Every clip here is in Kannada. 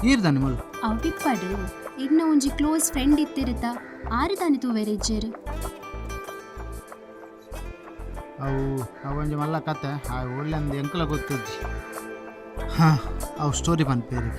ಈರ್ದಾನೆ ಮಲ್ಲು ಅವಿಪ್ಪಡು ಇನ್ನ ಒಂಜಿ ಕ್ಲೋಸ್ ಫ್ರೆಂಡ್ ಇತ್ತಿರುತ್ತ ಆರಿದಾನೆ ತೂವೆರೆಜ್ಜೇರು ಅವು ಅವೊಂಜಿ ಮಲ್ಲ ಕತೆ ಆ ಒಳ್ಳೆ ಒಂದು ಎಂಕಲ ಗೊತ್ತಿಜ್ಜಿ ಹಾಂ ಅವು ಸ್ಟೋರಿ ಬಂದು ಬೇರೆ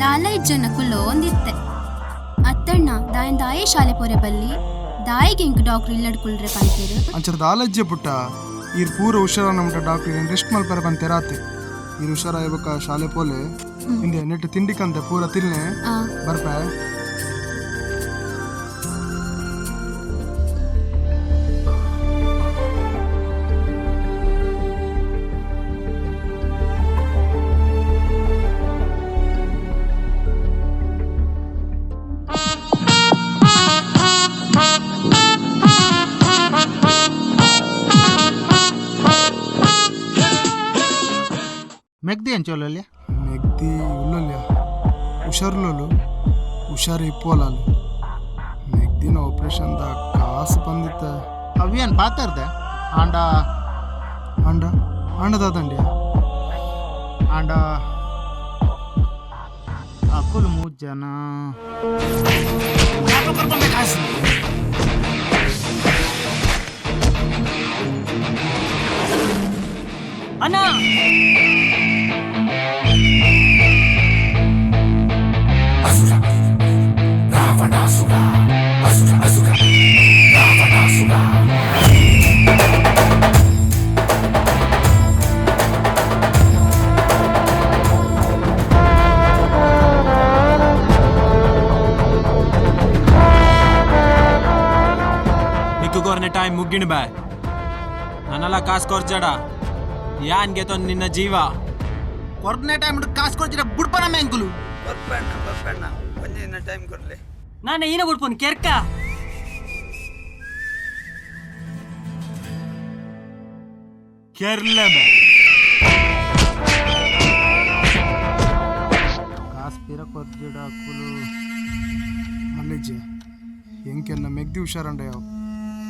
ದಾಲೈಜ್ಜನ ಕುಲ್ಲೋ ಒಂದಿತ್ತೆ ಅತ್ತಣ್ಣ ದಾಯನ್ ದಾಯೇ ಶಾಲೆ ಪೊರೆ ಬಲ್ಲಿ ದಾಯಿಗೆ ಇಂಕ್ ಡಾಕ್ಟರ್ ಇಲ್ಲಡ್ಕುಳ್ರೆ ಪಂತೇರು ಅಂಚರ ದಾಲಜ್ಜೆ ಪುಟ್ಟ ಈರ್ ಪೂರ ಹುಷಾರ ನಮ್ಟ ಡಾಕ್ಟರ್ ರೆಸ್ಟ್ ಮಲ್ಪರ ಬಂತೆರಾತೆ ಈರ್ ಹುಷಾರ ಇವಾಗ ಶಾಲೆ ಪೋಲೆ ಇಂದೆ ನೆಟ್ಟು ತಿಂಡಿಕಂತೆ ಪೂರ ತಿಲ್ನೆ ಬರ್ಪ ಮೆಗ್ದಿ ಅಂಚೋಲಲ್ಲಿ ಮೆಗ್ದಿ ಉಲ್ಲಲ್ಯ ಹುಷಾರ್ಲೋಲು ಹುಷಾರು ಇಪ್ಪೋಲಾಲು ಮೆಗ್ದಿನ ಆಪರೇಷನ್ದ ಕಾಸು ಬಂದಿತ್ತ ಅವೇನು ಪಾತಾರ್ದೆ ಆಂಡ ಆಂಡ ಆಂಡದಾದಂಡ್ಯ ಆಂಡ ಅಕ್ಕುಲು 3 ಜನ ಅಣ್ಣ ನಿಕ್ಕುಗೋರ್ನೆ ಟೈಮ್ ಮುಗ್ಗಿಣ ಬಾ ನನ್ನೆಲ್ಲ ಕಾಸು ಕೊರ್ಜಡ ಯಾನ್ ಗೆತೊಂದು ನಿನ್ನ ಜೀವ ಕೊರ್ನೆ ಟೈಮ್ ಕಾಸು ಕೊಡ್ತೀರ ಬುಡ್ಪನ ಮ್ಯಾಂಕುಲು ಬರ್ಪಣ್ಣ ಒಂದಿನ ಟೈಮ್ ಕೊಡ್ಲಿ ನಾನು ಏನ ಬಿಡ್ಪೋನ್ ಕೆರ್ಕ ಕೆರ್ಲೆ ಕಾಸು ಪೀರ ಕೊರ್ಜಿಡ ಅಕ್ಕುಲು ಮಲ್ಲಿಜ್ಜೆ ಎಂಕೆನ್ನ ಮೆಗ್ದಿ ಹುಷಾರಂಡ ಯಾವ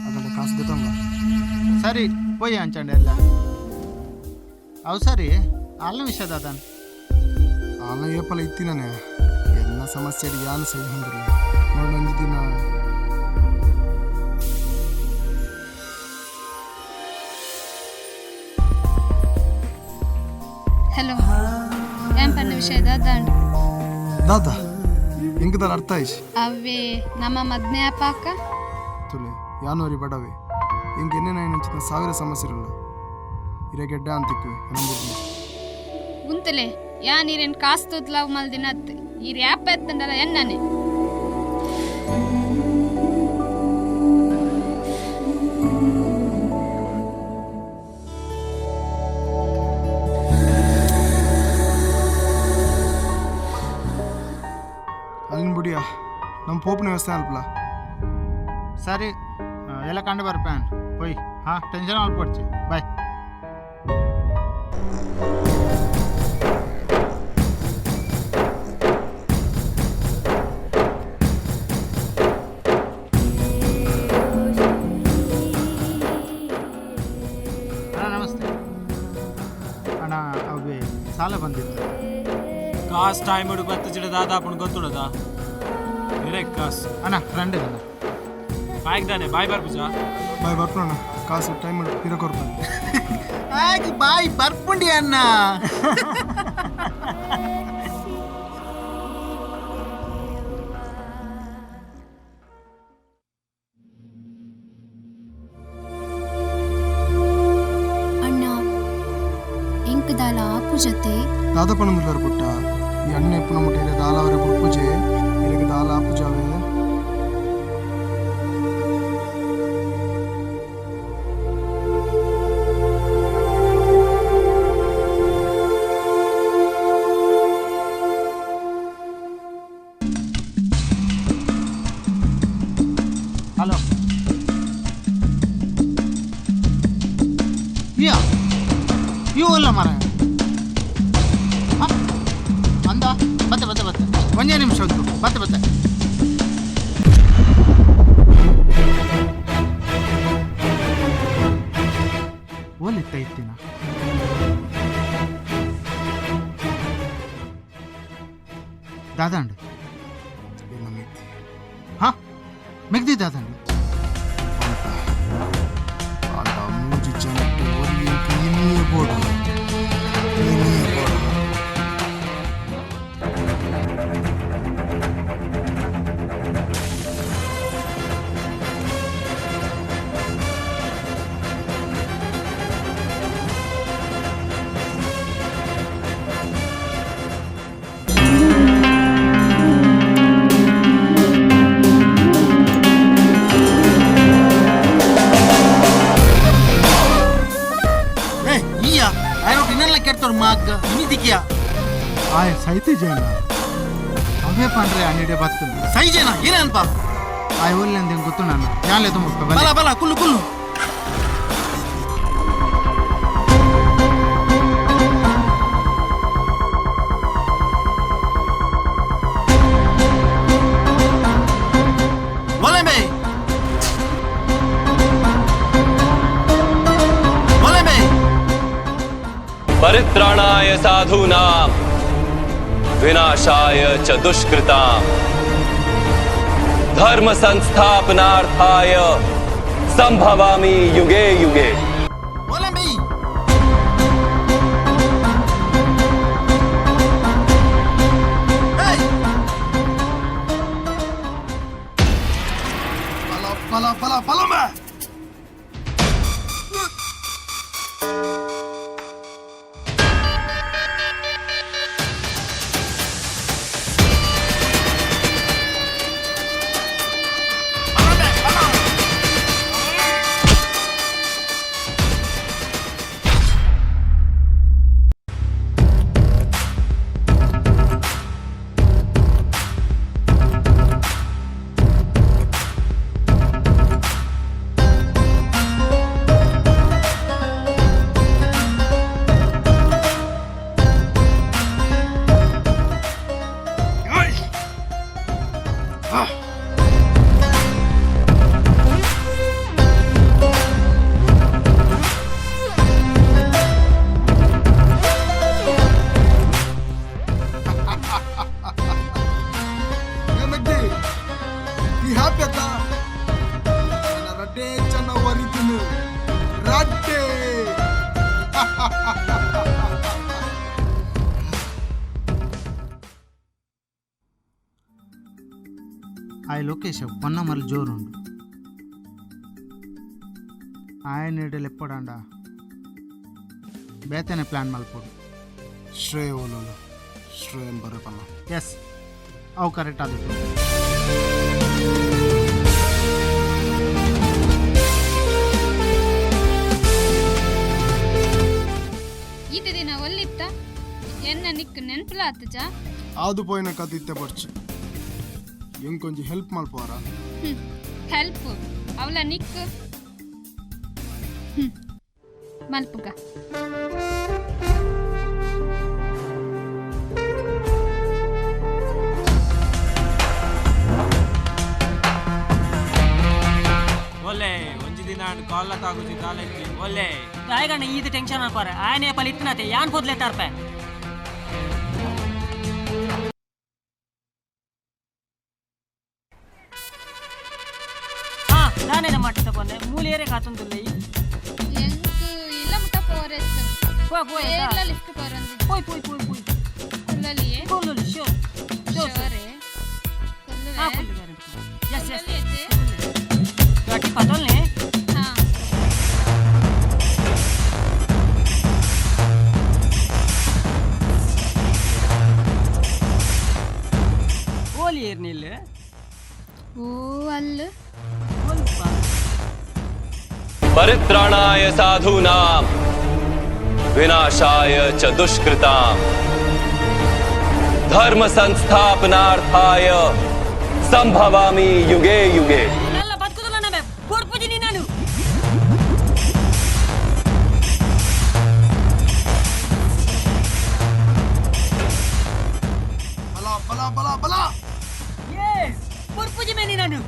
ಅದರ ಕಾಸು ಗೊತ್ತಂಗ ಸರಿ ಪೋಯಿ ಅಂಚಂಡೆ ಎಲ್ಲ ಅವು ಸರಿ ಅಲ್ಲ ವಿಷಯದ ಅದನ್ ಆಲ ಏಪಲ ಇತ್ತಿನೇ ಎಲ್ಲ ಸಮಸ್ಯೆ ಯಾನು ಸಹಿ ಹೊಂದಿಲ್ಲ ನೋಡೊಂದು ದಿನ ಹಲೋ ಏನ್ ಪನ್ನ ವಿಷಯದ ದಂಡ್ ದಾದಾ ಎಂಕದಲ್ಲ ಅರ್ಥ ಆಯ್ತು ಅವೇ ನಮ್ಮ ಮದ್ನೆ ಅಪ್ಪಾಕ ತುಲೆ ಯಾನೋರಿ ಬಡವೆ ಎಂಗೆ ಏನೇನ ಹೆಚ್ಚಿನ 1000 ಸಮಸ್ಯೆ ಇರಲ್ಲ ಇರಗೆಡ್ಡ ಅಂತಿಕ್ವಿ ಗುಂತಲೆ ಯಾ ನೀರೇನು ಕಾಸ್ತುತ್ ಲವ್ ಮಲ್ದಿನತ್ ಈ ರ್ಯಾಪ್ ಎತ್ತಂಡಲ್ಲ ಎನ್ನನೆ ಅಲ್ಲಿನ ಬಿಡಿಯಾ ನಮ್ಮ ಪೋಪ್ನ ವ್ಯವಸ್ಥೆ ಅಲ್ಪಲ್ಲ ಸರಿ ಎಲ್ಲ ಕಂಡು ಬರ್ಪೇನ್ ಹೋಯ್ ಹಾಂ ಟೆನ್ಷನ್ ಮಾಡ್ಕೊಡ್ಚಿ ಬಾಯ್. ಅಣ್ಣ ನಮಸ್ತೆ ಅಣ್ಣ ಅವು ಸಾಲ ಬಂದಿತ್ತು. ಕಾಸ್ ಟೈಮ್ ಹುಡುಗ ಬತ್ತ ಚಿಡ ದಾದಾ ಪುಣ್ ಗೊತ್ತುಡದ ಬೇರೆ ಕಾಸ್ ಅಣ್ಣ ಫ್ರೆಂಡ್ ಇದನ್ನ ಬಾಯ್ದಾನೆ ಬಾಯ್ ಬರ್ಬುಜ ಬಾಯ್ ಬರ್ಪಣ ಕಾಸು ಟೈಮ್ ಇರಕೊರ್ಪ ಹಾಗೆ ಬಾಯ್ ಬರ್ಪುಂಡಿ ಅಣ್ಣ. ಅಣ್ಣ ಎಂಕ್ ದಾಲ ಆಪು ಜೊತೆ ದಾದಪ್ಪನಂದುಲ್ಲಾರ ಪುಟ್ಟ ಈ ಅಣ್ಣ ಎಪ್ಪನ ಮುಟ್ಟೆ ದಾಲ ಅವರ ಪೂಜೆ ಇರಗೆ ದಾಲ ಪೂಜಾವೆ ಹಲೋ ಇವು ಅಲ್ಲ ಮರ ಅಂದ ಬತ್ತೆ ಒಂದೇ ನಿಮಿಷ ಹೋಗ್ತು ಬತ್ತೆ ಓಲಿತ್ತ ಇತ್ತಿನ ದಾದಾಂಡ್ ಹಾ ಮೆಗ್ದಿ ದಾದಾಂಡ್ ಮೂಜಿ ಜನಕ್ಕೆ ಒಲಿಯಂಕ ಇನ್ನೇ ಬೋಡ ಆಯ್ ಸೈತಿ ಜೇನ ಅವೇ ಪಂಡ್ರೆ ಅನ್ನಿಡೆ ಬರ್ತದೆ ಸೈ ಜನ ಏನೇನಪ್ಪ ಆಯ್ ಒಳ್ಳೆ ಅಂತ ಗೊತ್ತು ನಾನು ಯಾಲೆ ತುಂಬ ಬಲ ಬಲ ಕುಲ್ಲು ಕುಲ್ಲು परित्राणाय साधूनां विनाशाय च दुष्कृतां धर्म संस्थापनार्थाय संभवामि युगे युगे. follow me. Megdi, you happy at Rade Janawari Dinu. Rade. ಆ ಲೋಕೇಶ ಪೊನ್ನಮಲ್ಲಿ ಜೋರುಂಡು ఆయన ఎప్పుడండ ಬೇತನೆ ಪ್ಲಾನ್ ಮಲ್ಪೋಡು ಶ್ರೇಯ ಓಲೋಲು ಶ್ರೇಯನ್ ಬರಪಲ್ಲ. ಎಸ್ ಅವು ಕರೆಕ್ಟ್ ಆದದ್ದು. ಇದು ದಿನ ಒಲ್ಲಿತ್ತ ಎನ್ನ ನಿಕ್ ನೆನ್ಪುಲ ಆತಜ ಆದು ಪೋಯಿನ ಕತ್ತಿತ್ತೆ ಬರ್ಚಿ ಎಂಕೊಂಜಿ ಹೆಲ್ಪ್ ಮಲ್ಪವಾರ. ಹೆಲ್ಪ್ ಅವಳ ನಿಕ್ ಮಲ್ಪುಗ ಒಳ್ಳೆ ಒಂಜಿ ದಿನ ಕಾಲ ತಾಗುದಿ ಕಾಲೇಜ್ ಒಳ್ಳೆ ದಾಯಗಣ್ಣ ಇದು ಟೆನ್ಷನ್ ಅನ್ಕೋರೆ ಆಯನೇ ಪಲ್ ಇತ್ತನತೆ ಯಾನ್ ಪೋದ್ಲೆ ತಾರ್ಪೆ ಹಾ ನಾನೇನ ಮಾಡ್ತಾ ಬಂದೆ ಮೂಲೇರೆ ಕಾತುಂದಿಲ್ಲ ಎಂಕ್ ಇಲ್ಲ ಮುಟ್ಟ ಪೋರೆಸ್ ಹೋಯ್ ಏರ್ಲ ಲಿಫ್ಟ್ ಪೋರಂದಿ ಹೋಯ್ ಕುಲ್ಲಲಿಯೇ ಕೊಲ್ಲುಲಿ ಶೋ ಶೋರೆ ಹಾ ಕುಲ್ಲುವೆ ಕೊಲ್ಲುವೆ ಎಸ್ ಎಸ್ ಕುಲ್ಲಲಿಯತೆ ಗಾಟಿ ಪತೋಲ್ನೆ ಹಾ ಓಲಿ ಏರ್ನಿಲ್ಲ ಓ ಅಲ್ಲ ಸ್ವಲ್ಪ परित्राणाय साधूनां विनाशाय च दुष्कृतां धर्म संस्थापनार्थाय संभवामि युगे युगे. ಎಲ್ಲ ಬದುಕುದಿಲ್ಲ ನಮಗೆ ಕೊಡ್ಪುಜಿನಿ ನಾನು ಬಲ ಬಲ ಬಲ ಬಲ. ಕೊಡ್ಪುಜಿ ಮೇನಿ ನಾನು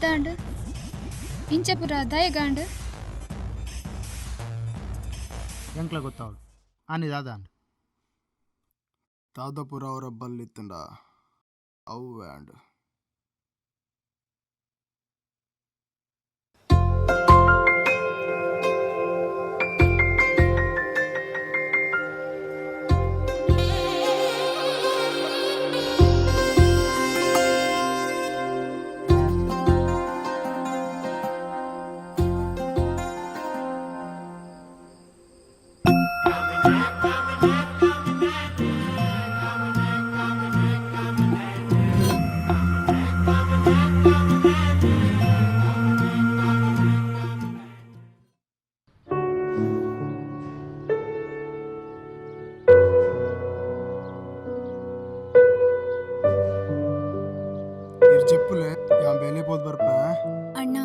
ದಾಂಡ್ ಇಂಚಪುರ ದಯಗಾಂಡ್ ಎಂಕ್ಲ ಗೊತ್ತಾವಳು ಆನಿ ದಾದಾನ್ ದಾದಾಪುರ ಅವರ ಬಲ್ಲಿತ್ತಂಡ ಅವು ಆ್ಯಂಡ್ చెప్పులే యా బేలే పోదు బర్పా ಅಣ್ಣ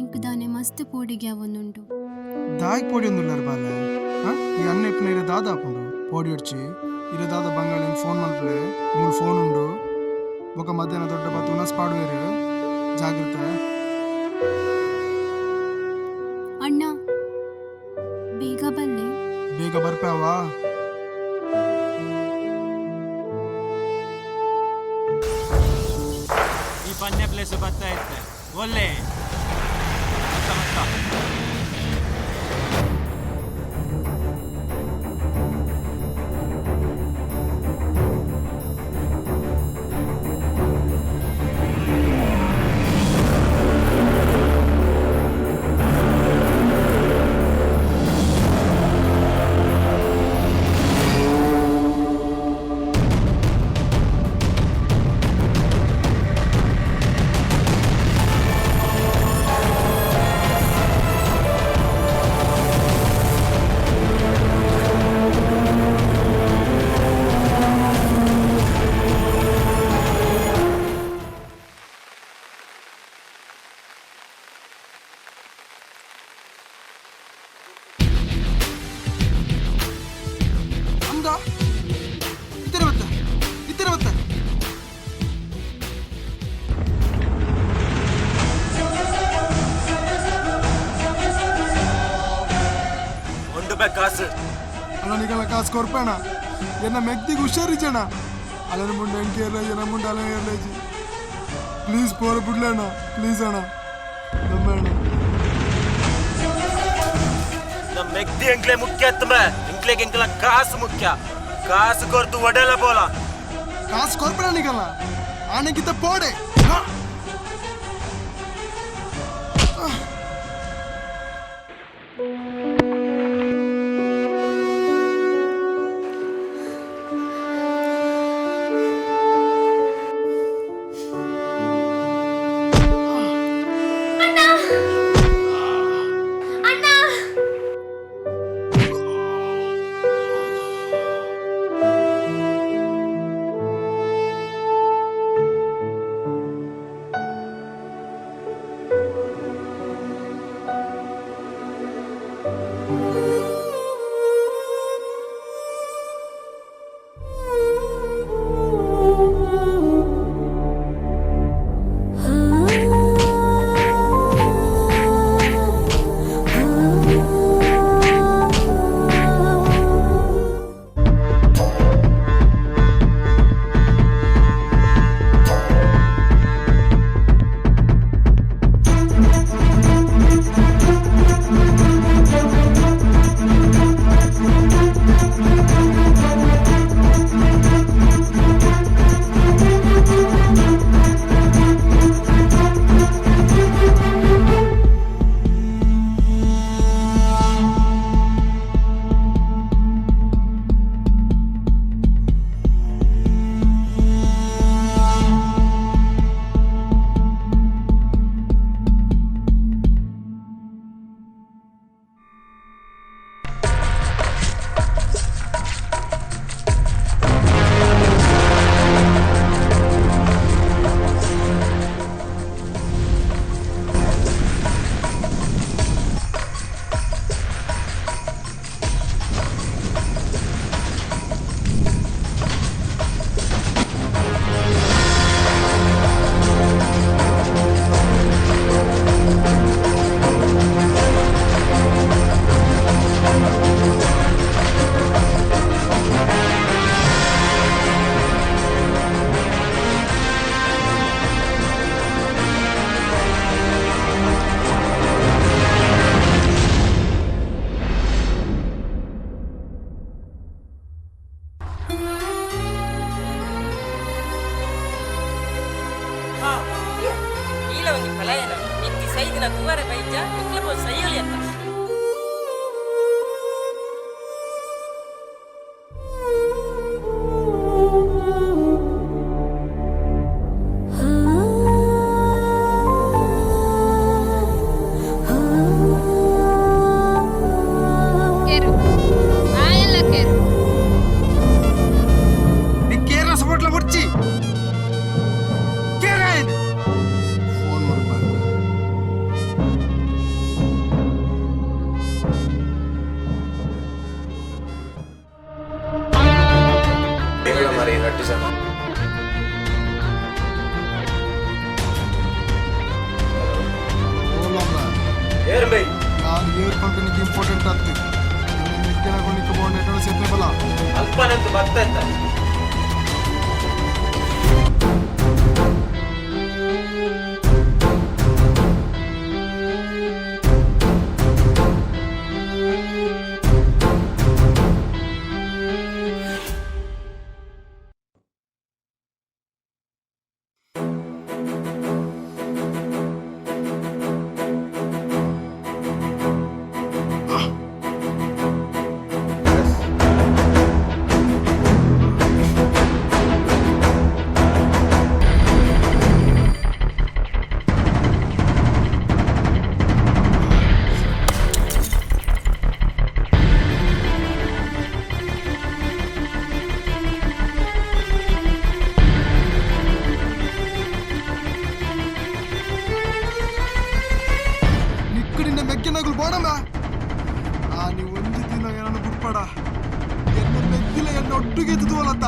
ಇಂಕ್ ದಾನೆ ಮಸ್ತ್ ಪೋಡಿಗೆ ಅವನುಂಡು దాయికి పొడి ఉందిన్నారు బాలే ఈ అన్న ఇప్పుడు ఇరే దాదా అప్పుడు పొడి వచ్చి ఇరే దాదా బంగాళీ ఫోన్ మల్పలే మూడు ఫోన్ ఉండు ఒక మధ్యాహ్న దొడ్డ బతు ಉನಸ್ ಪಾಡುವೇರು ಜಾಗ್ರತೆ ಅಣ್ಣ ಬೇಗ ಬಲ್ಲೆ ಬೇಗ ಬರ್ಪಾವಾ ಈ ಪನ್ನೆ ಪ್ಲೇಸ್ ಬರ್ತಾ ಇತ್ತೆ ಒಳ್ಳೆ ಬೇ ಕಾಸು ಅಣ್ಣ ನಿಗಲ್ಲ ಕಾಸು ಕೊರ್ಪೇಣ ಎನ್ನ ಮೆಗ್ದಿಗೆ ಹುಷಾರಿಜಣ ಅಲ್ಲನ ಮುಂದೆ ಎಂಕಿ ಎಲ್ಲ ಜನ ಮುಂದೆ ಅಲ್ಲ ಇರಲೇಜಿ ಪ್ಲೀಸ್ ಪೋರ ಬಿಡ್ಲಣ್ಣ ಪ್ಲೀಸ್ ಅಣ್ಣ ನಮ್ಮ ಅಣ್ಣ ನಮ್ಮ ಮೆಗ್ದಿ ಎಂಕ್ಲೆ ಮುಖ್ಯ ಅತ್ತಮೆ ಎಂಕ್ಲೆಗೆ ಎಂಕ್ಲ ಕಾಸು ಮುಖ್ಯ ಕಾಸು ಕೊರ್ತು ಒಡೆಲ ಬೋಲ ಕಾಸು ಕೊರ್ಪೇಣ ನಿಗಲ್ಲ ಆನೆಗಿದ್ದ ಪೋಡೆ ಕಂಪನಿಗೆ ಇಂಪಾರ್ಟೆಂಟ್ ಆಗ್ತದೆ ಕೆಳಗೊಂಡಿಕ್ಕೆ ಬೋರ್ಡ್ ಸೇತನೆ ಬಲ ಅಲ್ಪನಂತ ಬರ್ತಾ ಇದ್ದ ಬೋಡಮ್ಮ ನೀವು ಒಂದು ದಿನ ಏನನ್ನು ಬಿಡ್ಬೇಡ ಎನ್ನ ಮೆಗ್ದಿಲ ಎನ್ನ ಒಟ್ಟಿಗೆ ಇದ್ದುವಲತ್ತ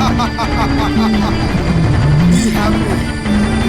Be happy.